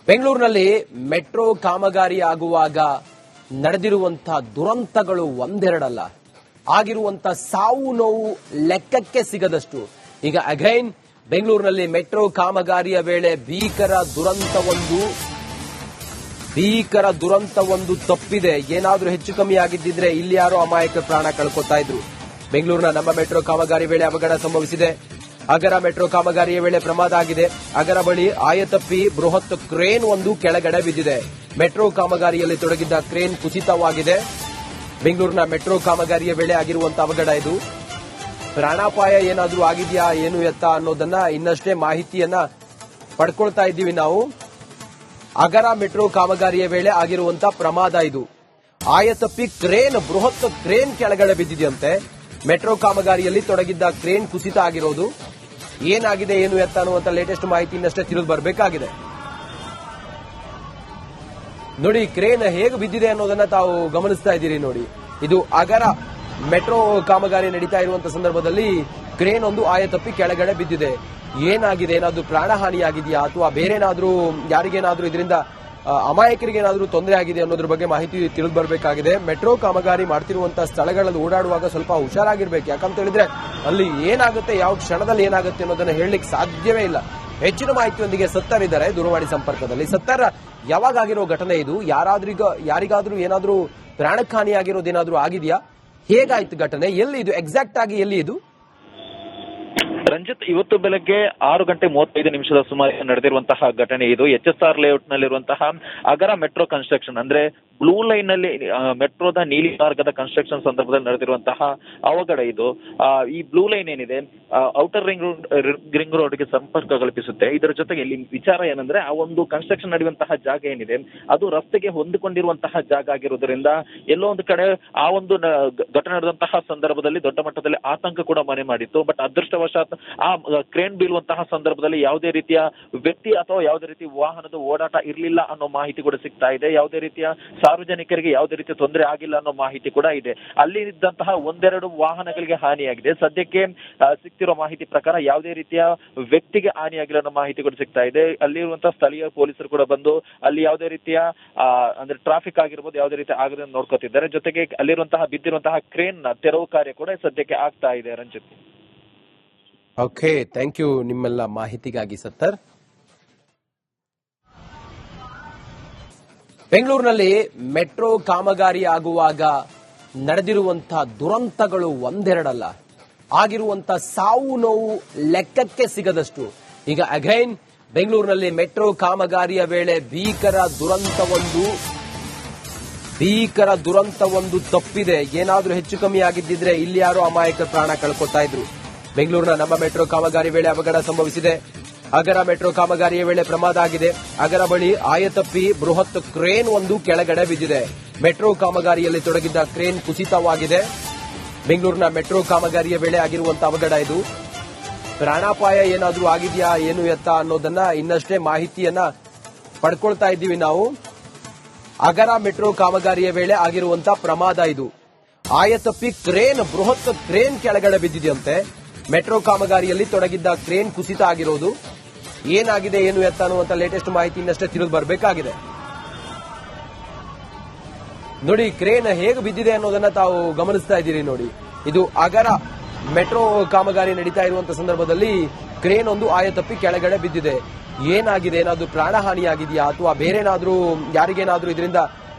ಬೆಂಗಳೂರಿನಲ್ಲಿ ಮೆಟ್ರೋ ಕಾಮಗಾರಿ ಆಗುವಾಗ ನಡೆದಿರುವಂತಹ ದುರಂತಗಳು ಒಂದೆರಡಲ್ಲ. ಆಗಿರುವಂತಹ ಸಾವು ನೋವು ಲೆಕ್ಕಕ್ಕೆ ಸಿಗದಷ್ಟು. ಈಗ ಅಗೈನ್ ಬೆಂಗಳೂರಿನಲ್ಲಿ ಮೆಟ್ರೋ ಕಾಮಗಾರಿಯ ವೇಳೆ ಭೀಕರ ದುರಂತವೊಂದು ತಪ್ಪಿದೆ. ಏನಾದ್ರೂ ಹೆಚ್ಚು ಕಮ್ಮಿ ಆಗಿದ್ದಿದ್ರೆ ಇಲ್ಲಿ ಯಾರೋ ಅಮಾಯಕ ಪ್ರಾಣ ಕಳ್ಕೊತಾ ಇದ್ರು. ಬೆಂಗಳೂರಿನ ನಮ್ಮ ಮೆಟ್ರೋ ಕಾಮಗಾರಿ ವೇಳೆ ಅವಘಡ ಸಂಭವಿಸಿದೆ. ಅಗರ ಮೆಟ್ರೋ ಕಾಮಗಾರಿಯ ವೇಳೆ ಪ್ರಮಾದ ಆಗಿದೆ. ಅಗರ ಬಳಿ ಆಯತಪ್ಪಿ ಬೃಹತ್ ಕ್ರೇನ್ ಒಂದು ಕೆಳಗಡೆ ಬಿದ್ದಿದೆ. ಮೆಟ್ರೋ ಕಾಮಗಾರಿಯಲ್ಲಿ ತೊಡಗಿದ್ದ ಕ್ರೇನ್ ಕುಸಿತವಾಗಿದೆ. ಬೆಂಗಳೂರಿನ ಮೆಟ್ರೋ ಕಾಮಗಾರಿಯ ವೇಳೆ ಆಗಿರುವಂತಹ ಅವಘಡ ಇದು. ಪ್ರಾಣಾಪಾಯ ಏನಾದ್ರೂ ಆಗಿದೆಯಾ ಏನು ಎತ್ತ ಅನ್ನೋದನ್ನ ಇನ್ನಷ್ಟೇ ಮಾಹಿತಿಯನ್ನ ಪಡ್ಕೊಳ್ತಾ ಇದ್ದೀವಿ ನಾವು. ಅಗರ ಮೆಟ್ರೋ ಕಾಮಗಾರಿಯ ವೇಳೆ ಆಗಿರುವಂತಹ ಪ್ರಮಾದ ಇದು. ಆಯತಪ್ಪಿ ಬೃಹತ್ ಕ್ರೇನ್ ಕೆಳಗಡೆ ಬಿದ್ದಿದೆಯಂತೆ. ಮೆಟ್ರೋ ಕಾಮಗಾರಿಯಲ್ಲಿ ತೊಡಗಿದ್ದ ಕ್ರೇನ್ ಕುಸಿತ ಆಗಿರೋದು. ಏನಾಗಿದೆ ಏನು ಎತ್ತ ಅನ್ನುವಂತ ಲೇಟೆಸ್ಟ್ ಮಾಹಿತಿ ಇನ್ನಷ್ಟೇ ತಿಳಿದು ಬರಬೇಕಾಗಿದೆ. ನೋಡಿ, ಕ್ರೇನ್ ಹೇಗೆ ಬಿದ್ದಿದೆ ಅನ್ನೋದನ್ನ ತಾವು ಗಮನಿಸ್ತಾ ಇದ್ದೀರಿ. ನೋಡಿ, ಇದು ಅಗರ ಮೆಟ್ರೋ ಕಾಮಗಾರಿ ನಡೀತಾ ಇರುವಂತಹ ಸಂದರ್ಭದಲ್ಲಿ ಕ್ರೇನ್ ಒಂದು ಆಯತಪ್ಪಿ ಕೆಳಗಡೆ ಬಿದ್ದಿದೆ. ಏನಾಗಿದೆ, ಏನಾದ್ರೂ ಪ್ರಾಣಹಾನಿಯಾಗಿದೆಯಾ ಅಥವಾ ಬೇರೆನಾದ್ರೂ ಯಾರಿಗೇನಾದ್ರೂ ಇದರಿಂದ ಅಮಾಯಕರಿಗೇನಾದ್ರೂ ತೊಂದರೆ ಆಗಿದೆ ಅನ್ನೋದ್ರ ಬಗ್ಗೆ ಮಾಹಿತಿ ತಿಳಿದು ಬರಬೇಕಾಗಿದೆ. ಮೆಟ್ರೋ ಕಾಮಗಾರಿ ಮಾಡ್ತಿರುವಂತಹ ಸ್ಥಳಗಳಲ್ಲಿ ಓಡಾಡುವಾಗ ಸ್ವಲ್ಪ ಹುಷಾರಾಗಿರ್ಬೇಕು. ಯಾಕಂತ ಹೇಳಿದ್ರೆ ಅಲ್ಲಿ ಏನಾಗುತ್ತೆ, ಯಾವ ಕ್ಷಣದಲ್ಲಿ ಏನಾಗುತ್ತೆ ಅನ್ನೋದನ್ನ ಹೇಳಲಿಕ್ಕೆ ಸಾಧ್ಯವೇ ಇಲ್ಲ. ಹೆಚ್ಚಿನ ಮಾಹಿತಿಯೊಂದಿಗೆ ಸತ್ತರ್ ಇದ್ದಾರೆ ದೂರವಾಣಿ ಸಂಪರ್ಕದಲ್ಲಿ. ಸತ್ತರ್, ಯಾವಾಗ ಆಗಿರೋ ಘಟನೆ ಇದು? ಯಾರಿಗಾದ್ರೂ ಏನಾದ್ರೂ ಪ್ರಾಣಕ್ಕೆ ಹಾನಿಯಾಗಿರೋದೇನಾದ್ರೂ ಆಗಿದೆಯಾ? ಹೇಗಾಯ್ತು ಘಟನೆ? ಎಲ್ಲಿ ಇದು ಎಕ್ಸಾಕ್ಟ್ ಆಗಿ ಎಲ್ಲಿ ಇದು? ರಂಜಿತ್, ಇವತ್ತು ಬೆಳಗ್ಗೆ 6:35 ಸುಮಾರು ನಡೆದಿರುವಂತಹ ಘಟನೆ ಇದು. HSR ಲೇಔಟ್ ನಲ್ಲಿರುವಂತಹ ಅಗರ ಮೆಟ್ರೋ ಕನ್ಸ್ಟ್ರಕ್ಷನ್ ಅಂದ್ರೆ ಬ್ಲೂ ಲೈನ್ ನಲ್ಲಿ ಮೆಟ್ರೋದ ನೀಲಿ ಮಾರ್ಗದ ಕನ್ಸ್ಟ್ರಕ್ಷನ್ ಸಂದರ್ಭದಲ್ಲಿ ನಡೆದಿರುವಂತಹ ಅವಘಡ ಇದು. ಈ ಬ್ಲೂ ಲೈನ್ ಏನಿದೆ ಔಟರ್ ರಿಂಗ್ ರೋಡ್ಗೆ ಸಂಪರ್ಕ ಕಲ್ಪಿಸುತ್ತೆ. ಇದರ ಜೊತೆಗೆ ಇಲ್ಲಿ ವಿಚಾರ ಏನಂದ್ರೆ ಆ ಒಂದು ಕನ್ಸ್ಟ್ರಕ್ಷನ್ ನಡೆಯುವಂತಹ ಜಾಗ ಏನಿದೆ ಅದು ರಸ್ತೆಗೆ ಹೊಂದಿಕೊಂಡಿರುವಂತಹ ಜಾಗ ಆಗಿರುವುದರಿಂದ ಎಲ್ಲೋ ಒಂದು ಕಡೆ ಆ ಒಂದು ಘಟನೆ ನಡೆದಂತಹ ಸಂದರ್ಭದಲ್ಲಿ ದೊಡ್ಡ ಮಟ್ಟದಲ್ಲಿ ಆತಂಕ ಕೂಡ ಮನೆ ಮಾಡಿತ್ತು. ಬಟ್ ಅದೃಷ್ಟವಶಾತ್ ಆ ಕ್ರೇನ್ ಬೀಳುವಂತಹ ಸಂದರ್ಭದಲ್ಲಿ ಯಾವುದೇ ರೀತಿಯ ವ್ಯಕ್ತಿ ಅಥವಾ ಯಾವುದೇ ರೀತಿ ವಾಹನದ ಓಡಾಟ ಇರಲಿಲ್ಲ ಅನ್ನೋ ಮಾಹಿತಿ ಕೂಡ ಸಿಗ್ತಾ ಇದೆ. ಯಾವುದೇ ರೀತಿಯ ಸಾರ್ವಜನಿಕರಿಗೆ ಯಾವುದೇ ರೀತಿಯ ತೊಂದರೆ ಆಗಿಲ್ಲ ಅನ್ನೋ ಮಾಹಿತಿ ಕೂಡ ಇದೆ. ಅಲ್ಲಿ ಇದ್ದಂತಹ ಒಂದೆರಡು ವಾಹನಗಳಿಗೆ ಹಾನಿಯಾಗಿದೆ. ಸದ್ಯಕ್ಕೆ ಸಿಗ್ತಿರೋ ಮಾಹಿತಿ ಪ್ರಕಾರ ಯಾವುದೇ ರೀತಿಯ ವ್ಯಕ್ತಿಗೆ ಹಾನಿಯಾಗಿಲ್ಲ ಅನ್ನೋ ಮಾಹಿತಿ ಕೂಡ ಸಿಗ್ತಾ ಇದೆ. ಅಲ್ಲಿರುವಂತಹ ಸ್ಥಳೀಯ ಪೊಲೀಸರು ಕೂಡ ಬಂದು ಅಲ್ಲಿ ಯಾವುದೇ ರೀತಿಯ ಅಂದ್ರೆ ಟ್ರಾಫಿಕ್ ಆಗಿರ್ಬೋದು ಯಾವುದೇ ರೀತಿ ಆಗದೆ ನೋಡ್ಕೋತಿದ್ದಾರೆ. ಜೊತೆಗೆ ಅಲ್ಲಿರುವಂತಹ ಬಿದ್ದಿರುವಂತಹ ಕ್ರೇನ್ ತೆರವು ಕಾರ್ಯ ಕೂಡ ಸದ್ಯಕ್ಕೆ ಆಗ್ತಾ ಇದೆ. ರಂಜಿತ್, ಓಕೆ, ಥ್ಯಾಂಕ್ ಯು ನಿಮ್ಮೆಲ್ಲ ಮಾಹಿತಿಗಾಗಿ ಸತ್ತರ್. ಬೆಂಗಳೂರಿನಲ್ಲಿ ಮೆಟ್ರೋ ಕಾಮಗಾರಿ ಆಗುವಾಗ ನಡೆದಿರುವಂತಹ ದುರಂತಗಳು ಒಂದೆರಡಲ್ಲ. ಆಗಿರುವಂತಹ ಸಾವು ನೋವು ಲೆಕ್ಕಕ್ಕೆ ಸಿಗದಷ್ಟು. ಈಗ ಅಗೈನ್ ಬೆಂಗಳೂರಿನಲ್ಲಿ ಮೆಟ್ರೋ ಕಾಮಗಾರಿಯ ವೇಳೆ ಭೀಕರ ದುರಂತವೊಂದು ತಪ್ಪಿದೆ. ಏನಾದ್ರೂ ಹೆಚ್ಚು ಕಮ್ಮಿ ಆಗಿದ್ದಿದ್ರೆ ಇಲ್ಲಿ ಯಾರೋ ಅಮಾಯಕ ಪ್ರಾಣ ಕಳ್ಕೊತಾ ಇದ್ರು. ಬೆಂಗಳೂರಿನ ನಮ್ಮ ಮೆಟ್ರೋ ಕಾಮಗಾರಿ ವೇಳೆ ಅವಘಡ ಸಂಭವಿಸಿದೆ. ಅಗರ ಮೆಟ್ರೋ ಕಾಮಗಾರಿಯ ವೇಳೆ ಪ್ರಮಾದ ಆಗಿದೆ. ಅಗರ ಬಳಿ ಆಯತಪ್ಪಿ ಬೃಹತ್ ಕ್ರೇನ್ ಒಂದು ಕೆಳಗಡೆ ಬಿದ್ದಿದೆ. ಮೆಟ್ರೋ ಕಾಮಗಾರಿಯಲ್ಲಿ ತೊಡಗಿದ್ದ ಕ್ರೇನ್ ಕುಸಿತವಾಗಿದೆ. ಬೆಂಗಳೂರಿನ ಮೆಟ್ರೋ ಕಾಮಗಾರಿಯ ವೇಳೆ ಆಗಿರುವಂತಹ ಅವಘಡ ಇದು. ಪ್ರಾಣಾಪಾಯ ಏನಾದ್ರೂ ಆಗಿದೆಯಾ ಏನು ಎತ್ತ ಅನ್ನೋದನ್ನ ಇನ್ನಷ್ಟೇ ಮಾಹಿತಿಯನ್ನ ಪಡ್ಕೊಳ್ತಾ ಇದ್ದೀವಿ ನಾವು. ಅಗರ ಮೆಟ್ರೋ ಕಾಮಗಾರಿಯ ವೇಳೆ ಆಗಿರುವಂತಹ ಪ್ರಮಾದ ಇದು. ಆಯತಪ್ಪಿ ಬೃಹತ್ ಕ್ರೇನ್ ಕೆಳಗಡೆ ಬಿದ್ದಿದೆಯಂತೆ. ಮೆಟ್ರೋ ಕಾಮಗಾರಿಯಲ್ಲಿ ತೊಡಗಿದ್ದ ಕ್ರೇನ್ ಕುಸಿತ ಆಗಿರೋದು. ಏನಾಗಿದೆ ಏನು ಎತ್ತ ಅನ್ನುವಂತ ಲೇಟೆಸ್ಟ್ ಮಾಹಿತಿ ಇನ್ನಷ್ಟೇ ತಿಳಿದು ಬರಬೇಕಾಗಿದೆ. ನೋಡಿ, ಕ್ರೇನ್ ಹೇಗೆ ಬಿದ್ದಿದೆ ಅನ್ನೋದನ್ನ ತಾವು ಗಮನಿಸ್ತಾ ಇದ್ದೀರಿ. ನೋಡಿ, ಇದು ಅಗರ ಮೆಟ್ರೋ ಕಾಮಗಾರಿ ನಡೀತಾ ಇರುವಂತಹ ಸಂದರ್ಭದಲ್ಲಿ ಕ್ರೇನ್ ಒಂದು ಆಯತಪ್ಪಿ ಕೆಳಗಡೆ ಬಿದ್ದಿದೆ. ಏನಾಗಿದೆ, ಏನಾದ್ರೂ ಪ್ರಾಣಹಾನಿಯಾಗಿದೆಯಾ ಅಥವಾ ಬೇರೆನಾದ್ರೂ ಯಾರಿಗೇನಾದ್ರೂ ಇದರಿಂದ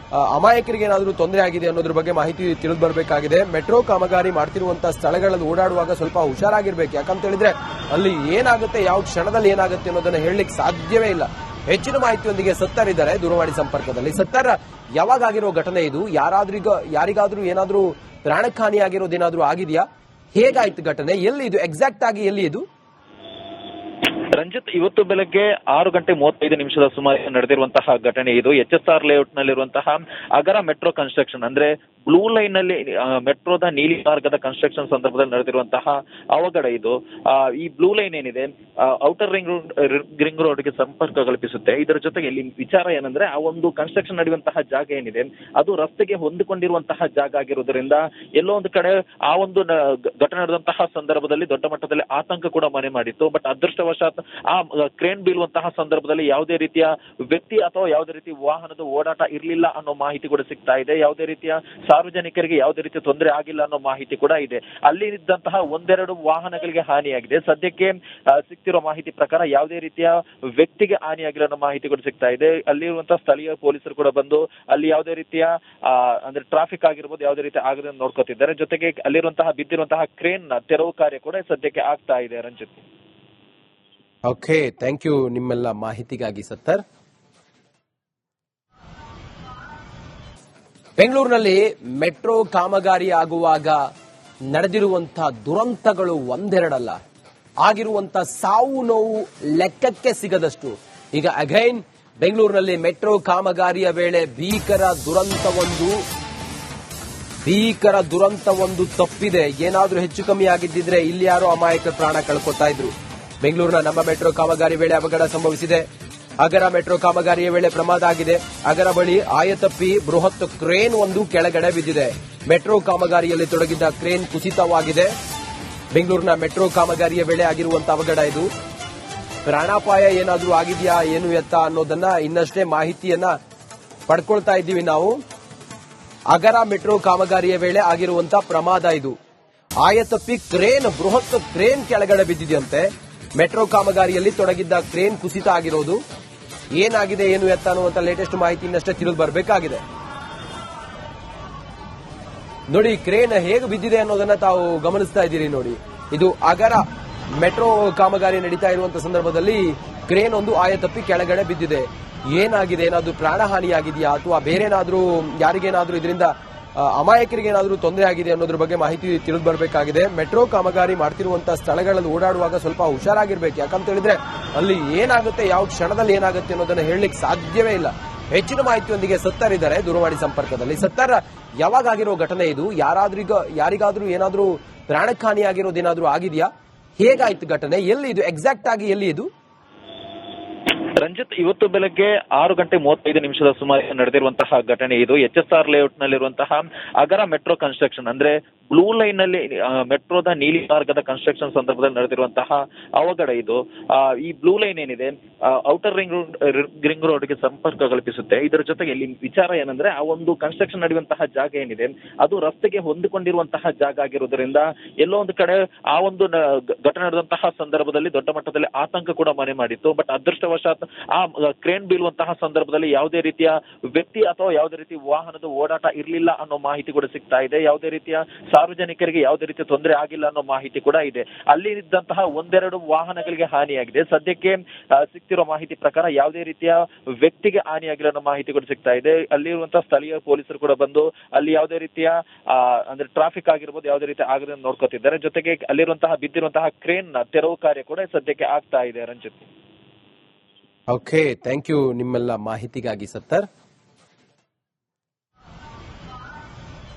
ಅಮಾಯಕರಿಗೇನಾದ್ರೂ ತೊಂದರೆ ಆಗಿದೆ ಅನ್ನೋದ್ರ ಬಗ್ಗೆ ಮಾಹಿತಿ ತಿಳಿದು ಬರಬೇಕಾಗಿದೆ. ಮೆಟ್ರೋ ಕಾಮಗಾರಿ ಮಾಡ್ತಿರುವಂತಹ ಸ್ಥಳಗಳಲ್ಲಿ ಓಡಾಡುವಾಗ ಸ್ವಲ್ಪ ಹುಷಾರಾಗಿರ್ಬೇಕು. ಯಾಕಂತ ಹೇಳಿದ್ರೆ ಅಲ್ಲಿ ಏನಾಗುತ್ತೆ, ಯಾವ ಕ್ಷಣದಲ್ಲಿ ಏನಾಗುತ್ತೆ ಅನ್ನೋದನ್ನ ಹೇಳಲಿಕ್ಕೆ ಸಾಧ್ಯವೇ ಇಲ್ಲ. ಹೆಚ್ಚಿನ ಮಾಹಿತಿಯೊಂದಿಗೆ ಸತ್ತರ್ ಇದ್ದಾರೆ ದೂರವಾಣಿ ಸಂಪರ್ಕದಲ್ಲಿ. ಸತ್ತರ್, ಯಾವಾಗ ಆಗಿರೋ ಘಟನೆ ಇದು? ಯಾರಿಗಾದ್ರೂ ಏನಾದ್ರೂ ಪ್ರಾಣಕ್ಕೆ ಹಾನಿಯಾಗಿರೋದೇನಾದ್ರೂ ಆಗಿದೆಯಾ? ಹೇಗಾಯ್ತು ಘಟನೆ? ಎಲ್ಲಿ ಇದು ಎಕ್ಸಾಕ್ಟ್ ಆಗಿ ಎಲ್ಲಿ ಇದು? ರಂಜಿತ್, ಇವತ್ತು ಬೆಳಗ್ಗೆ 6:35 ಸುಮಾರು ನಡೆದಿರುವಂತಹ ಘಟನೆ ಇದು. HSR ಲೇಔಟ್ ನಲ್ಲಿರುವಂತಹ ಅಗರ ಮೆಟ್ರೋ ಕನ್ಸ್ಟ್ರಕ್ಷನ್ ಅಂದ್ರೆ ಬ್ಲೂ ಲೈನ್ ನಲ್ಲಿ ಮೆಟ್ರೋದ ನೀಲಿ ಮಾರ್ಗದ ಕನ್ಸ್ಟ್ರಕ್ಷನ್ ಸಂದರ್ಭದಲ್ಲಿ ನಡೆದಿರುವಂತಹ ಅವಘಡ ಇದು. ಈ ಬ್ಲೂ ಲೈನ್ ಏನಿದೆ ಔಟರ್ ರಿಂಗ್ ರೋಡ್ಗೆ ಸಂಪರ್ಕ ಕಲ್ಪಿಸುತ್ತೆ. ಇದರ ಜೊತೆಗೆ ಇಲ್ಲಿ ವಿಚಾರ ಏನಂದ್ರೆ ಆ ಒಂದು ಕನ್ಸ್ಟ್ರಕ್ಷನ್ ನಡೆಯುವಂತಹ ಜಾಗ ಏನಿದೆ ಅದು ರಸ್ತೆಗೆ ಹೊಂದಿಕೊಂಡಿರುವಂತಹ ಜಾಗ ಆಗಿರುವುದರಿಂದ ಎಲ್ಲೋ ಒಂದು ಕಡೆ ಆ ಒಂದು ಘಟನೆ ನಡೆದಂತಹ ಸಂದರ್ಭದಲ್ಲಿ ದೊಡ್ಡ ಮಟ್ಟದಲ್ಲಿ ಆತಂಕ ಕೂಡ ಮನೆ ಮಾಡಿತ್ತು. ಬಟ್ ಅದೃಷ್ಟವಶಾತ್ ಆ ಕ್ರೇನ್ ಬೀಳುವಂತಹ ಸಂದರ್ಭದಲ್ಲಿ ಯಾವುದೇ ರೀತಿಯ ವ್ಯಕ್ತಿ ಅಥವಾ ಯಾವುದೇ ರೀತಿ ವಾಹನದ ಓಡಾಟ ಇರಲಿಲ್ಲ ಅನ್ನೋ ಮಾಹಿತಿ ಕೂಡ ಸಿಗ್ತಾ ಇದೆ. ಯಾವುದೇ ರೀತಿಯ ಸಾರ್ವಜನಿಕರಿಗೆ ಯಾವುದೇ ರೀತಿಯ ತೊಂದರೆ ಆಗಿಲ್ಲ ಅನ್ನೋ ಮಾಹಿತಿ ಕೂಡ ಇದೆ. ಅಲ್ಲಿ ಇದ್ದಂತಹ ಒಂದೆರಡು ವಾಹನಗಳಿಗೆ ಹಾನಿಯಾಗಿದೆ. ಸದ್ಯಕ್ಕೆ ಸಿಗ್ತಿರೋ ಮಾಹಿತಿ ಪ್ರಕಾರ ಯಾವುದೇ ರೀತಿಯ ವ್ಯಕ್ತಿಗೆ ಹಾನಿಯಾಗಿಲ್ಲ ಅನ್ನೋ ಮಾಹಿತಿ ಕೂಡ ಸಿಗ್ತಾ ಇದೆ. ಅಲ್ಲಿರುವಂತಹ ಸ್ಥಳೀಯ ಪೊಲೀಸರು ಕೂಡ ಬಂದು ಅಲ್ಲಿ ಯಾವುದೇ ರೀತಿಯ ಅಂದ್ರೆ ಟ್ರಾಫಿಕ್ ಆಗಿರ್ಬೋದು ಯಾವುದೇ ರೀತಿ ಆಗದೆ ನೋಡ್ಕೋತಿದ್ದಾರೆ. ಜೊತೆಗೆ ಅಲ್ಲಿರುವಂತಹ ಬಿದ್ದಿರುವಂತಹ ಕ್ರೇನ್ ತೆರವು ಕಾರ್ಯ ಕೂಡ ಸದ್ಯಕ್ಕೆ ಆಗ್ತಾ ಇದೆ. ರಂಜಿತ್, ಓಕೆ, ಥ್ಯಾಂಕ್ ಯು ನಿಮ್ಮೆಲ್ಲ ಮಾಹಿತಿಗಾಗಿ ಸತ್ತರ್. ಬೆಂಗಳೂರಿನಲ್ಲಿ ಮೆಟ್ರೋ ಕಾಮಗಾರಿ ಆಗುವಾಗ ನಡೆದಿರುವಂತಹ ದುರಂತಗಳು ಒಂದೆರಡಲ್ಲ, ಆಗಿರುವಂತಹ ಸಾವು ನೋವು ಲೆಕ್ಕಕ್ಕೆ ಸಿಗದಷ್ಟು. ಈಗ ಅಗೈನ್ ಬೆಂಗಳೂರಿನಲ್ಲಿ ಮೆಟ್ರೋ ಕಾಮಗಾರಿಯ ವೇಳೆ ಭೀಕರ ದುರಂತ ತಪ್ಪಿದೆ. ಏನಾದ್ರೂ ಹೆಚ್ಚು ಕಮ್ಮಿ ಆಗಿದ್ದಿದ್ರೆ ಇಲ್ಲಿ ಯಾರೋ ಅಮಾಯಕ ಪ್ರಾಣ ಕಳ್ಕೊತಾ ಇದ್ರು. ಬೆಂಗಳೂರಿನ ನಮ್ಮ ಮೆಟ್ರೋ ಕಾಮಗಾರಿ ವೇಳೆ ಅವಘಡ ಸಂಭವಿಸಿದೆ. ಅಗರ ಮೆಟ್ರೋ ಕಾಮಗಾರಿಯ ವೇಳೆ ಪ್ರಮಾದ ಆಗಿದೆ. ಅಗರ ಬಳಿ ಆಯತಪ್ಪಿ ಬೃಹತ್ ಕ್ರೇನ್ ಒಂದು ಕೆಳಗಡೆ ಬಿದ್ದಿದೆ. ಮೆಟ್ರೋ ಕಾಮಗಾರಿಯಲ್ಲಿ ತೊಡಗಿದ್ದ ಕ್ರೇನ್ ಕುಸಿತವಾಗಿದೆ. ಬೆಂಗಳೂರಿನ ಮೆಟ್ರೋ ಕಾಮಗಾರಿಯ ವೇಳೆ ಆಗಿರುವಂತಹ ಅವಘಡ ಇದು. ಪ್ರಾಣಾಪಾಯ ಏನಾದ್ರೂ ಆಗಿದೆಯಾ ಏನು ಎತ್ತ ಅನ್ನೋದನ್ನ ಇನ್ನಷ್ಟೇ ಮಾಹಿತಿಯನ್ನ ಪಡ್ಕೊಳ್ತಾ ಇದ್ದೀವಿ ನಾವು. ಅಗರ ಮೆಟ್ರೋ ಕಾಮಗಾರಿಯ ವೇಳೆ ಆಗಿರುವಂತಹ ಪ್ರಮಾದ ಇದು. ಆಯತಪ್ಪಿ ಬೃಹತ್ ಕ್ರೇನ್ ಕೆಳಗಡೆ ಬಿದ್ದಿದೆಯಂತೆ. ಮೆಟ್ರೋ ಕಾಮಗಾರಿಯಲ್ಲಿ ತೊಡಗಿದ್ದ ಕ್ರೇನ್ ಕುಸಿತ ಆಗಿರೋದು. ಏನಾಗಿದೆ ಏನು ಎತ್ತ ಅನ್ನುವಂತ ಲೇಟೆಸ್ಟ್ ಮಾಹಿತಿ ಇನ್ನಷ್ಟೇ ತಿಳಿದು ಬರಬೇಕಾಗಿದೆ. ನೋಡಿ, ಕ್ರೇನ್ ಹೇಗೆ ಬಿದ್ದಿದೆ ಅನ್ನೋದನ್ನ ತಾವು ಗಮನಿಸ್ತಾ ಇದ್ದೀರಿ. ನೋಡಿ, ಇದು ಅಗರ ಮೆಟ್ರೋ ಕಾಮಗಾರಿ ನಡೀತಾ ಇರುವಂತಹ ಸಂದರ್ಭದಲ್ಲಿ ಕ್ರೇನ್ ಒಂದು ಆಯತಪ್ಪಿ ಕೆಳಗಡೆ ಬಿದ್ದಿದೆ. ಏನಾಗಿದೆ, ಏನಾದ್ರೂ ಪ್ರಾಣಹಾನಿಯಾಗಿದೆಯಾ ಅಥವಾ ಬೇರೆನಾದ್ರೂ ಯಾರಿಗೇನಾದ್ರೂ ಇದರಿಂದ ಅಮಾಯಕರಿಗೆ ಏನಾದ್ರೂ ತೊಂದರೆ ಆಗಿದೆ ಅನ್ನೋದ್ರ ಬಗ್ಗೆ ಮಾಹಿತಿ ತಿಳಿದು ಬರಬೇಕಾಗಿದೆ. ಮೆಟ್ರೋ ಕಾಮಗಾರಿ ಮಾಡ್ತಿರುವಂತಹ ಸ್ಥಳಗಳಲ್ಲಿ ಓಡಾಡುವಾಗ ಸ್ವಲ್ಪ ಹುಷಾರಾಗಿರ್ಬೇಕು. ಯಾಕಂತ ಹೇಳಿದ್ರೆ ಅಲ್ಲಿ ಏನಾಗುತ್ತೆ, ಯಾವ ಕ್ಷಣದಲ್ಲಿ ಏನಾಗುತ್ತೆ ಅನ್ನೋದನ್ನ ಹೇಳಲಿಕ್ಕೆ ಸಾಧ್ಯವೇ ಇಲ್ಲ. ಹೆಚ್ಚಿನ ಮಾಹಿತಿಯೊಂದಿಗೆ ಸತ್ತರ್ ಇದ್ದಾರೆ ದೂರವಾಣಿ ಸಂಪರ್ಕದಲ್ಲಿ. ಸತ್ತರ್, ಯಾವಾಗ ಆಗಿರೋ ಘಟನೆ ಇದು? ಯಾರಿಗಾದ್ರೂ ಏನಾದ್ರೂ ಪ್ರಾಣಕ್ಕೆ ಹಾನಿಯಾಗಿರೋದೇನಾದ್ರೂ ಆಗಿದೆಯಾ? ಹೇಗಾಯ್ತು ಘಟನೆ? ಎಲ್ಲಿ ಇದು ಎಕ್ಸಾಕ್ಟ್ ಆಗಿ ಎಲ್ಲಿ ಇದು? ರಂಜಿತ್, ಇವತ್ತು ಬೆಳಗ್ಗೆ 6:35 ಸುಮಾರು ನಡೆದಿರುವಂತಹ ಘಟನೆ ಇದು. HSR ಲೇಔಟ್ ನಲ್ಲಿರುವಂತಹ ಅಗರ ಮೆಟ್ರೋ ಕನ್ಸ್ಟ್ರಕ್ಷನ್ ಅಂದ್ರೆ ಬ್ಲೂ ಲೈನ್ ನಲ್ಲಿ ಮೆಟ್ರೋದ ನೀಲಿ ಮಾರ್ಗದ ಕನ್ಸ್ಟ್ರಕ್ಷನ್ ಸಂದರ್ಭದಲ್ಲಿ ನಡೆದಿರುವಂತಹ ಅವಘಡ ಇದು. ಈ ಬ್ಲೂ ಲೈನ್ ಏನಿದೆ ಔಟರ್ ರಿಂಗ್ ರೋಡ್ಗೆ ಸಂಪರ್ಕ ಕಲ್ಪಿಸುತ್ತೆ. ಇದರ ಜೊತೆಗೆ ಇಲ್ಲಿ ವಿಚಾರ ಏನಂದ್ರೆ ಆ ಒಂದು ಕನ್ಸ್ಟ್ರಕ್ಷನ್ ನಡೆಯುವಂತಹ ಜಾಗ ಏನಿದೆ ಅದು ರಸ್ತೆಗೆ ಹೊಂದಿಕೊಂಡಿರುವಂತಹ ಜಾಗ ಆಗಿರುವುದರಿಂದ ಎಲ್ಲೋ ಒಂದು ಕಡೆ ಆ ಒಂದು ಘಟನೆ ನಡೆದಂತಹ ಸಂದರ್ಭದಲ್ಲಿ ದೊಡ್ಡ ಮಟ್ಟದಲ್ಲಿ ಆತಂಕ ಕೂಡ ಮನೆ ಮಾಡಿತ್ತು. ಬಟ್ ಅದೃಷ್ಟವಶಾತ್ ಆ ಕ್ರೇನ್ ಬೀಳುವಂತಹ ಸಂದರ್ಭದಲ್ಲಿ ಯಾವುದೇ ರೀತಿಯ ವ್ಯಕ್ತಿ ಅಥವಾ ಯಾವುದೇ ರೀತಿ ವಾಹನದ ಓಡಾಟ ಇರಲಿಲ್ಲ ಅನ್ನೋ ಮಾಹಿತಿ ಕೂಡ ಸಿಗ್ತಾ ಇದೆ. ಯಾವುದೇ ರೀತಿಯ ಸಾರ್ವಜನಿಕರಿಗೆ ಯಾವುದೇ ರೀತಿಯ ತೊಂದರೆ ಆಗಿಲ್ಲ ಅನ್ನೋ ಮಾಹಿತಿ ಕೂಡ ಇದೆ. ಅಲ್ಲಿ ಇದ್ದಂತಹ ಒಂದೆರಡು ವಾಹನಗಳಿಗೆ ಹಾನಿಯಾಗಿದೆ. ಸದ್ಯಕ್ಕೆ ಸಿಗ್ತಿರೋ ಮಾಹಿತಿ ಪ್ರಕಾರ ಯಾವುದೇ ರೀತಿಯ ವ್ಯಕ್ತಿಗೆ ಹಾನಿಯಾಗಿಲ್ಲ ಅನ್ನೋ ಮಾಹಿತಿ ಕೂಡ ಸಿಗ್ತಾ ಇದೆ. ಅಲ್ಲಿರುವಂತಹ ಸ್ಥಳೀಯ ಪೊಲೀಸರು ಕೂಡ ಬಂದು ಅಲ್ಲಿ ಯಾವುದೇ ರೀತಿಯ ಅಂದ್ರೆ ಟ್ರಾಫಿಕ್ ಆಗಿರ್ಬೋದು ಯಾವುದೇ ರೀತಿ ಆಗದೆ ನೋಡ್ಕೋತಿದ್ದಾರೆ. ಜೊತೆಗೆ ಅಲ್ಲಿರುವಂತಹ ಬಿದ್ದಿರುವಂತಹ ಕ್ರೇನ್ ತೆರವು ಕಾರ್ಯ ಕೂಡ ಸದ್ಯಕ್ಕೆ ಆಗ್ತಾ ಇದೆ. ರಂಜಿತ್, ಓಕೆ, ಥ್ಯಾಂಕ್ ಯು ನಿಮ್ಮೆಲ್ಲ ಮಾಹಿತಿಗಾಗಿ ಸತ್ತರ್.